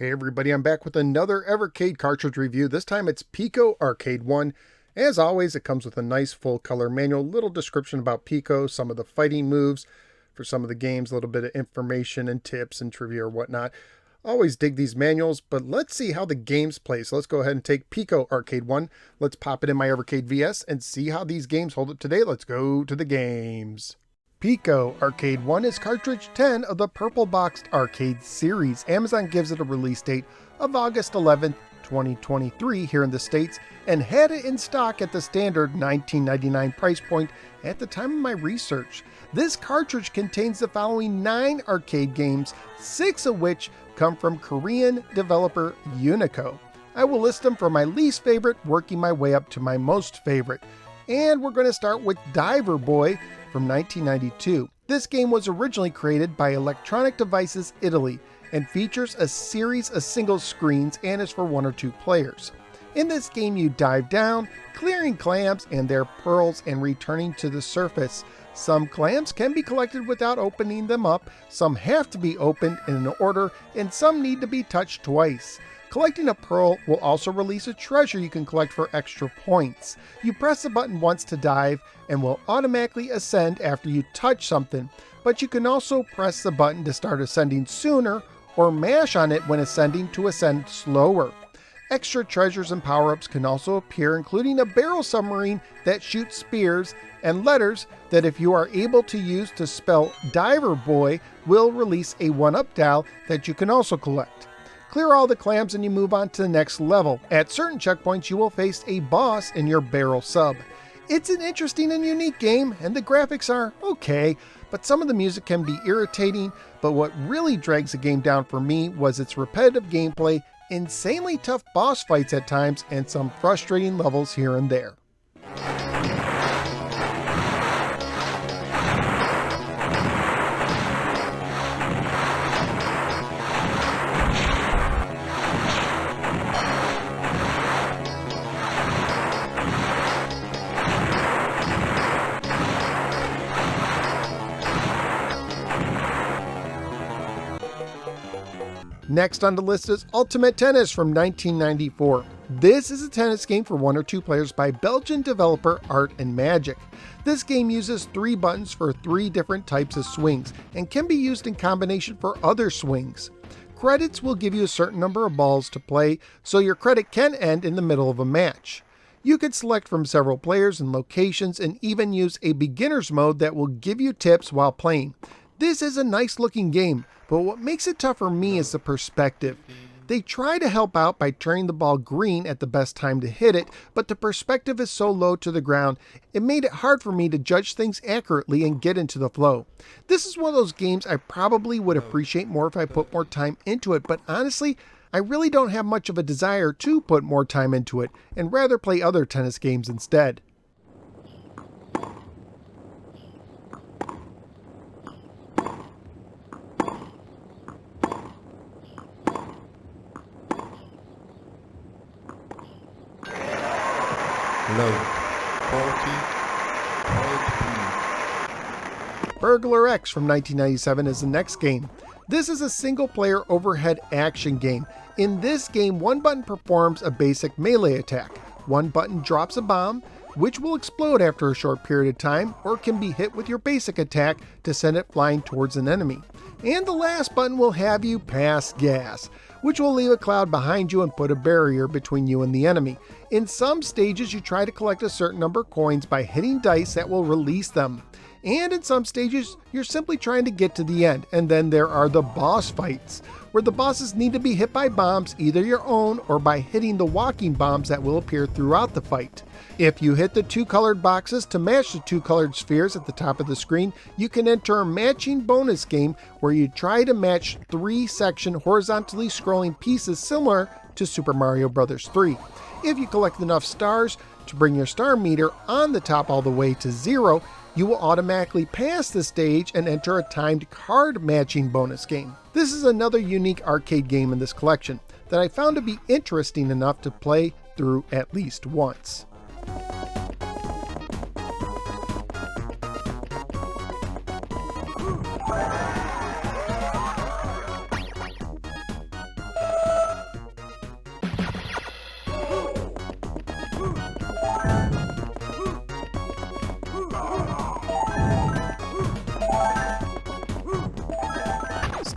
Hey everybody, I'm back with another Evercade cartridge review. This time it's Piko Arcade 1. As always, it comes with a nice full color manual, little description about Piko, some of the fighting moves for some of the games, a little bit of information and tips and trivia or whatnot. Always dig these manuals, but let's see how the games play. So let's go ahead and take Piko Arcade 1. Let's pop it in my Evercade VS and see how these games hold up today. Let's go to the games. Piko Arcade 1 is cartridge 10 of the Purple Boxed Arcade series. Amazon gives it a release date of August 11th, 2023 here in the States, and had it in stock at the standard $19.99 price point at the time of my research. This cartridge contains the following 9 arcade games, 6 of which come from Korean developer Unico. I will list them from my least favorite, working my way up to my most favorite. And we're going to start with Diver Boy from 1992. This game was originally created by Electronic Devices Italy and features a series of single screens and is for 1 or 2 players. In this game you dive down, clearing clams and their pearls and returning to the surface. Some clams can be collected without opening them up, some have to be opened in an order, and some need to be touched twice. Collecting a pearl will also release a treasure you can collect for extra points. You press the button once to dive and will automatically ascend after you touch something, but you can also press the button to start ascending sooner or mash on it when ascending to ascend slower. Extra treasures and power-ups can also appear, including a barrel submarine that shoots spears and letters that, if you are able to use to spell Diver Boy, will release a 1-up dial that you can also collect. Clear all the clams and you move on to the next level. At certain checkpoints you will face a boss in your barrel sub. It's an interesting and unique game, and the graphics are okay, but some of the music can be irritating. But what really drags the game down for me was its repetitive gameplay, insanely tough boss fights at times, and some frustrating levels here and there. Next on the list is Ultimate Tennis from 1994. This is a tennis game for 1 or 2 players by Belgian developer Art and Magic. This game uses 3 buttons for 3 different types of swings and can be used in combination for other swings. Credits will give you a certain number of balls to play, so your credit can end in the middle of a match. You can select from several players and locations and even use a beginner's mode that will give you tips while playing. This is a nice looking game, but what makes it tough for me is the perspective. They try to help out by turning the ball green at the best time to hit it, but the perspective is so low to the ground, it made it hard for me to judge things accurately and get into the flow. This is one of those games I probably would appreciate more if I put more time into it, but honestly, I really don't have much of a desire to put more time into it, and rather play other tennis games instead. Burglar X from 1997 is the next game. This is a single-player overhead action game. In this game, 1 button performs a basic melee attack. 1 button drops a bomb, which will explode after a short period of time, or can be hit with your basic attack to send it flying towards an enemy. And the last button will have you pass gas, which will leave a cloud behind you and put a barrier between you and the enemy. In some stages, you try to collect a certain number of coins by hitting dice that will release them. And in some stages, you're simply trying to get to the end. And then there are the boss fights, where the bosses need to be hit by bombs, either your own or by hitting the walking bombs that will appear throughout the fight. If you hit the 2 colored boxes to match the 2 colored spheres at the top of the screen, you can enter a matching bonus game where you try to match 3-section horizontally scrolling pieces similar to Super Mario Bros. 3. If you collect enough stars to bring your star meter on the top all the way to 0, you will automatically pass the stage and enter a timed card matching bonus game. This is another unique arcade game in this collection that I found to be interesting enough to play through at least once.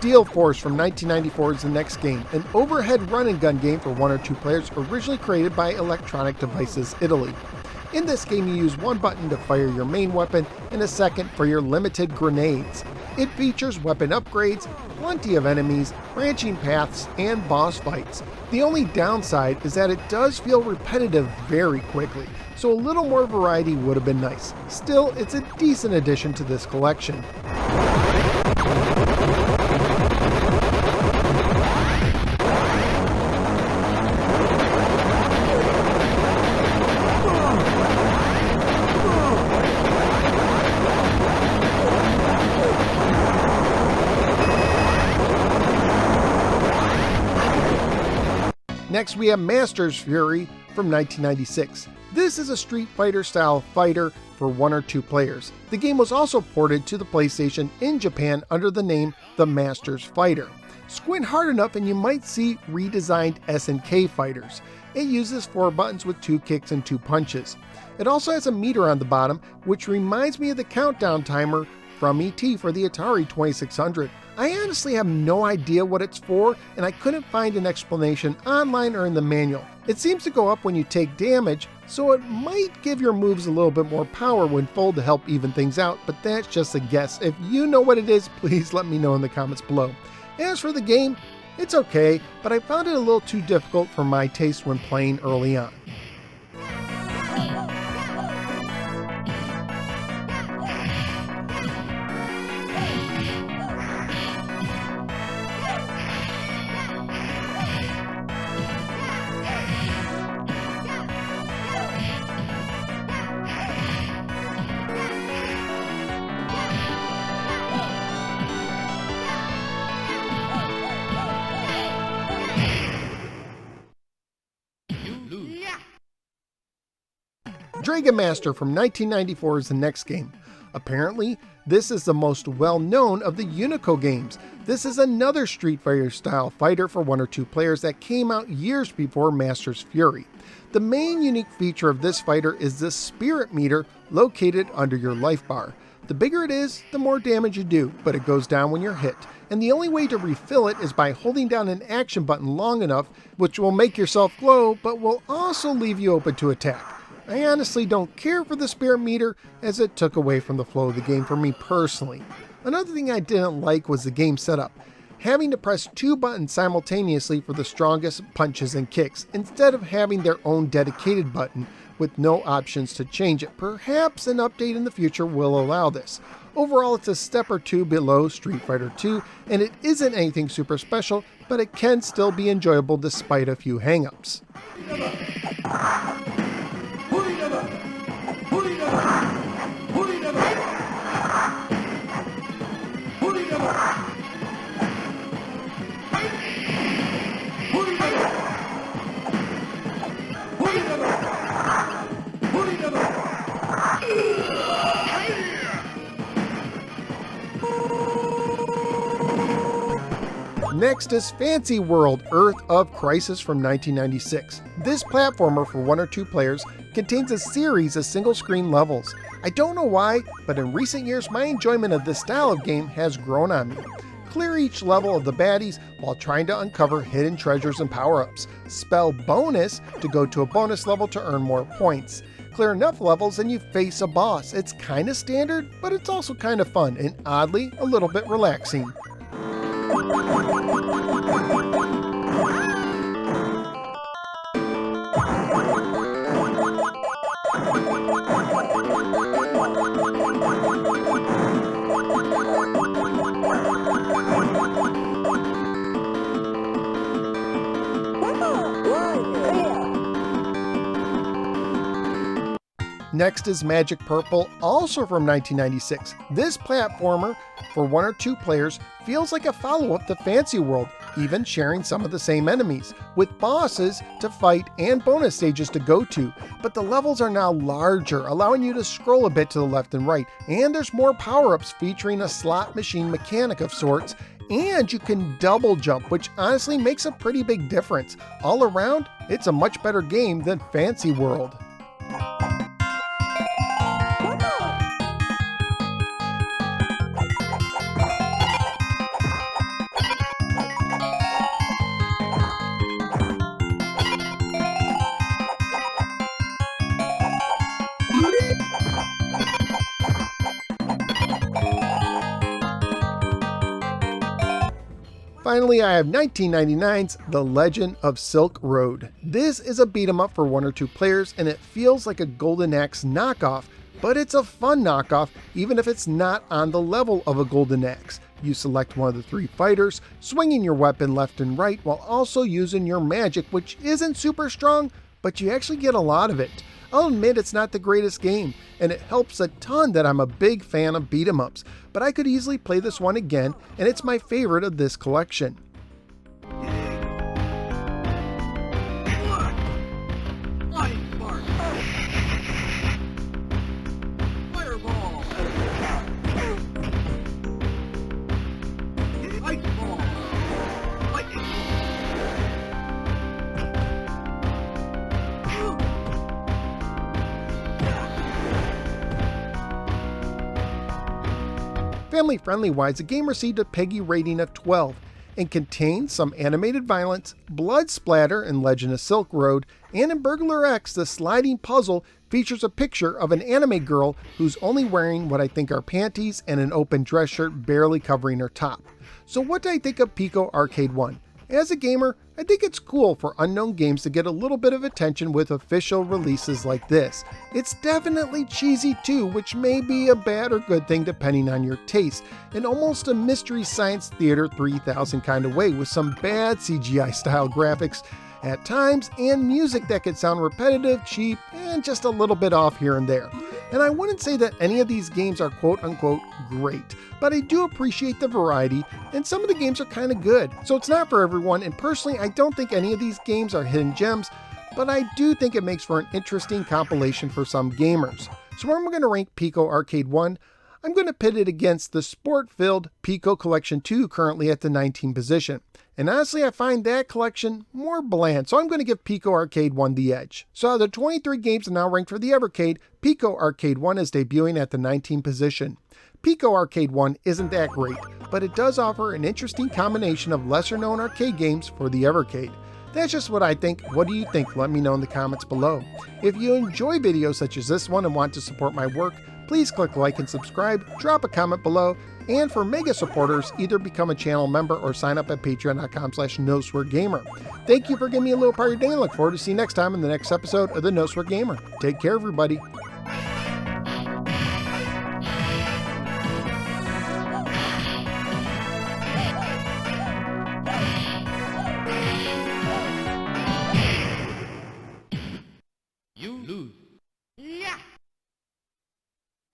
Steel Force from 1994 is the next game, an overhead run-and-gun game for 1 or 2 players originally created by Electronic Devices Italy. In this game, you use one button to fire your main weapon and a second for your limited grenades. It features weapon upgrades, plenty of enemies, branching paths, and boss fights. The only downside is that it does feel repetitive very quickly, so a little more variety would have been nice. Still, it's a decent addition to this collection. Next, we have Master's Fury from 1996. This is a Street Fighter style fighter for 1 or 2 players. The game was also ported to the PlayStation in Japan under the name The Master's Fighter. Squint hard enough and you might see redesigned SNK fighters. It uses 4 buttons with 2 kicks and 2 punches. It also has a meter on the bottom, which reminds me of the countdown timer from ET for the Atari 2600. I honestly have no idea what it's for, and I couldn't find an explanation online or in the manual. It seems to go up when you take damage, so it might give your moves a little bit more power when full to help even things out, but that's just a guess. If you know what it is, please let me know in the comments below. As for the game, it's okay, but I found it a little too difficult for my taste when playing early on. Dragon Master from 1994 is the next game. Apparently, this is the most well-known of the Unico games. This is another Street Fighter style fighter for 1 or 2 players that came out years before Master's Fury. The main unique feature of this fighter is the spirit meter located under your life bar. The bigger it is, the more damage you do, but it goes down when you're hit. And the only way to refill it is by holding down an action button long enough, which will make yourself glow, but will also leave you open to attack. I honestly don't care for the spirit meter, as it took away from the flow of the game for me personally. Another thing I didn't like was the game setup. Having to press 2 buttons simultaneously for the strongest punches and kicks, instead of having their own dedicated button with no options to change it. Perhaps an update in the future will allow this. Overall, it's a step or 2 below Street Fighter 2, and it isn't anything super special, but it can still be enjoyable despite a few hang-ups. Next is Fancy World Earth of Crisis from 1996. This platformer for 1 or 2 players contains a series of single-screen levels. I don't know why, but in recent years my enjoyment of this style of game has grown on me. Clear each level of the baddies while trying to uncover hidden treasures and power-ups. Spell bonus to go to a bonus level to earn more points. Clear enough levels and you face a boss. It's kinda standard, but it's also kinda fun and oddly a little bit relaxing. Next is Magic Purple, also from 1996. This platformer for 1 or 2 players feels like a follow-up to Fancy World, even sharing some of the same enemies, with bosses to fight and bonus stages to go to. But the levels are now larger, allowing you to scroll a bit to the left and right, and there's more power-ups featuring a slot machine mechanic of sorts, and you can double jump, which honestly makes a pretty big difference. All around, it's a much better game than Fancy World. Finally, I have 1999's The Legend of Silkroad. This is a beat 'em up for 1 or 2 players, and it feels like a Golden Axe knockoff, but it's a fun knockoff even if it's not on the level of a Golden Axe. You select one of the 3 fighters, swinging your weapon left and right while also using your magic, which isn't super strong, but you actually get a lot of it. I'll admit it's not the greatest game, and it helps a ton that I'm a big fan of beat 'em ups, but I could easily play this one again, and it's my favorite of this collection. Family-friendly wise, the game received a PEGI rating of 12 and contains some animated violence, blood splatter in Legend of Silkroad, and in Burglar X, the sliding puzzle features a picture of an anime girl who's only wearing what I think are panties and an open dress shirt barely covering her top. So what do I think of Piko Arcade 1? As a gamer, I think it's cool for unknown games to get a little bit of attention with official releases like this. It's definitely cheesy too, which may be a bad or good thing depending on your taste, in almost a Mystery Science Theater 3000 kind of way, with some bad CGI style graphics at times and music that could sound repetitive, cheap, and just a little bit off here and there. And I wouldn't say that any of these games are quote-unquote great, but I do appreciate the variety, and some of the games are kind of good. So it's not for everyone, and personally I don't think any of these games are hidden gems, but I do think it makes for an interesting compilation for some gamers. So where am I going to rank Piko Arcade 1? I'm going to pit it against the sport-filled Piko Collection 2, currently at the 19th position. And honestly, I find that collection more bland, so I'm going to give Piko Arcade 1 the edge. So out of the 23 games now ranked for the Evercade, Piko Arcade 1 is debuting at the 19th position. Piko Arcade 1 isn't that great, but it does offer an interesting combination of lesser-known arcade games for the Evercade. That's just what I think. What do you think? Let me know in the comments below. If you enjoy videos such as this one and want to support my work, please click like and subscribe, drop a comment below, and for mega supporters, either become a channel member or sign up at patreon.com/NoSwearGamer. Thank you for giving me a little part of your day, and look forward to seeing you next time in the next episode of the No Swear Gamer. Take care, everybody.